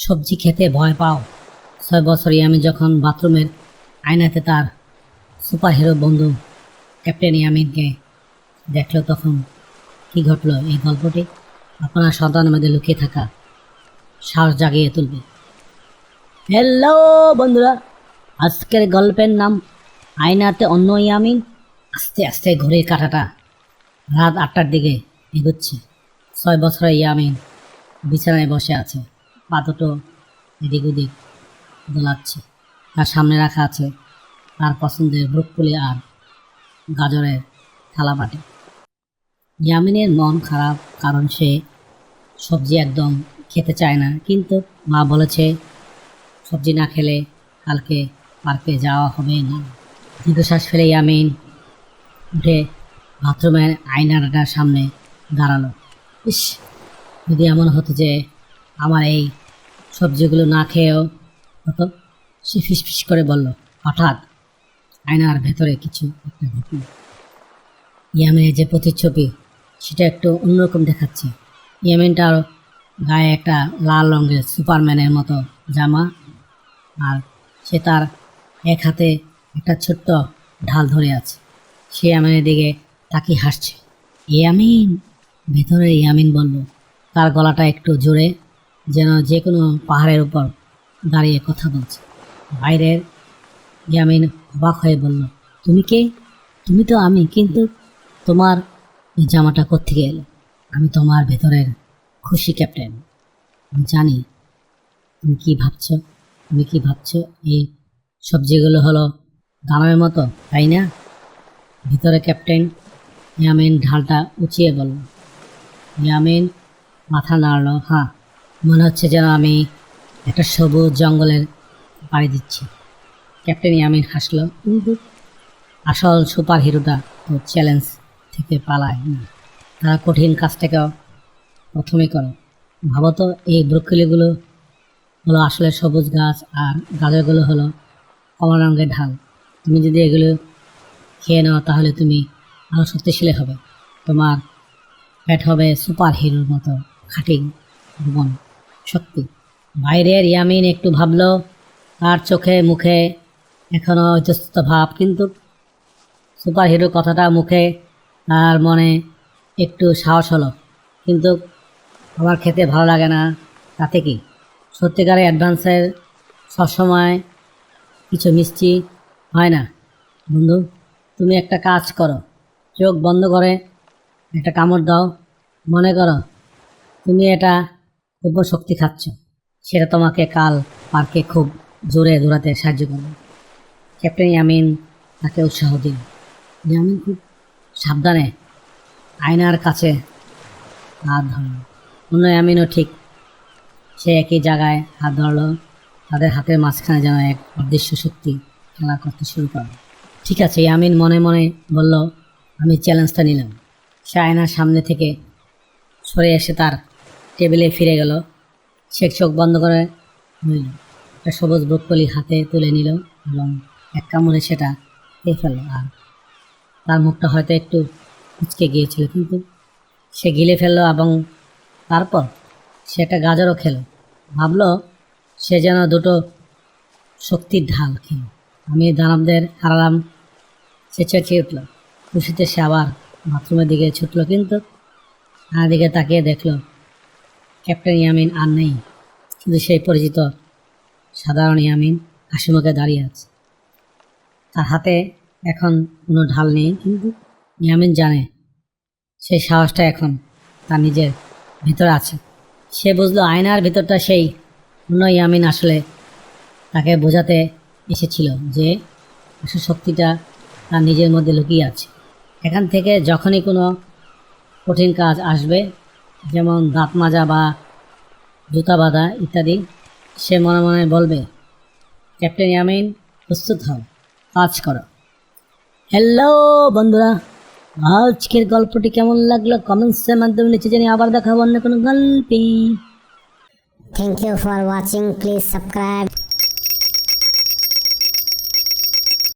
সবজি খেতে ভয় পাও। 6 বছর ইয়ামিন যখন বাথরুমের আয়নাতে তার সুপার হিরো বন্ধু ক্যাপ্টেন ইয়ামিনকে দেখলো, তখন কি ঘটলো এই গল্পটি আপনার সন্তানের মধ্যে লুকিয়ে থাকা সাহস জাগিয়ে তুলবে। হ্যালো বন্ধুরা, আজকের গল্পের নাম আয়নাতে অন্য ইয়ামিন। আস্তে আস্তে ঘড়ির কাঁটাটা রাত 8টার দিকে এগোচ্ছে। 6 বছরের ইয়ামিন বিছানায় বসে আছে, পা দুটো এদিক ওদিক দোলাচ্ছে। তার সামনে রাখা আছে তার পছন্দের ব্রোকলি আর গাজরের থালাবাটি। ইয়ামিনের মন খারাপ, কারণ সে সবজি একদম খেতে চায় না, কিন্তু মা বলেছে সবজি না খেলে কালকে পার্কে যাওয়া হবে না। দীর্ঘশ্বাস ফেলে ইয়ামিন উঠে বাথরুমের আয়নাটার সামনে দাঁড়ালো। ইস, যদি এমন হতো যে আমার এই সবজিগুলো না খেয়েও হতো, সে ফিসফিস করে বলল। হঠাৎ আয়নার ভেতরে কিছু একটা ঘটল। ইয়ামিনের যে প্রতিচ্ছবি সেটা একটু অন্যরকম দেখাচ্ছে। ইয়ামিনটার গায়ে একটা লাল রঙের সুপারম্যানের মতো জামা, আর সে তার এক হাতে একটা ছোট্ট ঢাল ধরে আছে। সে ইয়ামিনের দিকে তাকিয়ে হাসছে। ইয়ামিন, ভেতরে ইয়ামিন বলল, তার গলাটা একটু জোরে, যেন যে কোনো পাহাড়ের উপর দাঁড়িয়ে কথা বলছে। বাইরের ইয়ামিন অবাক হয়ে বলল, তুমি কে? তুমি তো আমি, কিন্তু তোমার এই জামাটা কোত্থেকে এলো? আমি তোমার ভেতরের খুশি ক্যাপ্টেন। আমি জানি তুমি কি ভাবছো। এই সবজিগুলো হলো দানবের মতো, তাই না? ভিতরে ক্যাপ্টেন ইয়ামিন ঢালটা উঁচিয়ে বলল। ইয়ামিন মাথা নাড়ল। হ্যাঁ, মনে হচ্ছে যেন আমি একটা সবুজ জঙ্গলের পাড়ি দিচ্ছি। ক্যাপ্টেন ইয়ামিন হাসলো, কিন্তু আসল সুপার হিরোটা তো চ্যালেঞ্জ থেকে পালায় না, তারা কঠিন কাজটাকেও প্রথমে করে। ভাবো তো, এই ব্রোকলিগুলো হলো আসলে সবুজ গাছ, আর গাজরগুলো হলো কমলা রঙের ঢাল। তুমি যদি এগুলো খেয়ে নাও তাহলে তুমি আরও শক্তিশালী হবে। তোমার পেট হবে সুপার হিরোর মতো খাঁটি জীবন শক্তি। বাইরের ইয়ামিন একটু ভাবলো, তার চোখে মুখে এখনও ইতস্তত ভাব, কিন্তু সুপার হিরো কথাটা মুখে, তার মনে একটু সাহস হলো। কিন্তু আমার খেতে ভালো লাগে না, তাতে কি? সত্যিকারের অ্যাডভান্সের সবসময় কিছু মিষ্টি হয় না। বন্ধু, তুমি একটা কাজ করো, চোখ বন্ধ করে একটা কামড় দাও। মনে করো তুমি এটা দ্রব্য শক্তি খাচ্ছ, সেটা তোমাকে কাল পার্কে খুব জোরে দৌড়াতে সাহায্য করবে। ক্যাপ্টেন ইয়ামিন তাকে উৎসাহ দিল। ইয়ামিন খুব সাবধানে আয়নার কাছে হাত ধরল। অন্য ইয়ামিনও ঠিক সে একই জায়গায় হাত ধরল। তাদের হাতের মাঝখানে যেন এক অদৃশ্য শক্তি খেলা করতে শুরু করল। ঠিক আছে, ইয়ামিন মনে মনে বলল, আমি চ্যালেঞ্জটা নিলাম। সে আয়নার সামনে থেকে সরে এসে তার টেবিলে ফিরে গেল। সে চোখ বন্ধ করে নিল, একটা সবুজ ব্রোকলি হাতে তুলে নিল এবং এক কামড়ে সেটা খেয়ে ফেলল। আর তার মুখটা হয়তো একটু কুঁচকে গিয়েছিল, কিন্তু সে গিলে ফেললো এবং তারপর সে একটা গাজরও খেলো। ভাবলো সে যেন দুটো শক্তির ঢাল খেল। আমি দানবদের হারালাম, সে চেঁচিয়ে উঠল। খুশিতে সে আবার বাথরুমের দিকে ছুটল, কিন্তু তার দিকে তাকিয়ে দেখলো ক্যাপ্টেন ইয়ামিন আর নেই, কিন্তু সেই পরিচিত সাধারণ ইয়ামিন হাসিমুখে দাঁড়িয়ে আছে। তার হাতে এখন কোনো ঢাল নেই, কিন্তু ইয়ামিন জানে সেই সাহসটা এখন তার নিজের ভিতরে আছে। সে বুঝলো আয়নার ভিতরটা সেই অন্য ইয়ামিন আসলে তাকে বোঝাতে এসেছিল যে আসল শক্তিটা তার নিজের মধ্যে লুকিয়ে আছে। এখান থেকে যখনই কোনো কঠিন কাজ আসবে, যেমন দাঁত মাজা বা জুতা বাঁধা ইত্যাদি, সে মনে মনে বলবে, ক্যাপ্টেন ইয়ামিন প্রস্তুত হও, কাজ করো। হ্যালো বন্ধুরা, আজকের গল্পটি কেমন লাগলো কমেন্টসের মাধ্যমে নিচে জানিয়ে আবার দেখা হবে অন্য কোনো গল্পে। Thank you for watching. Please subscribe.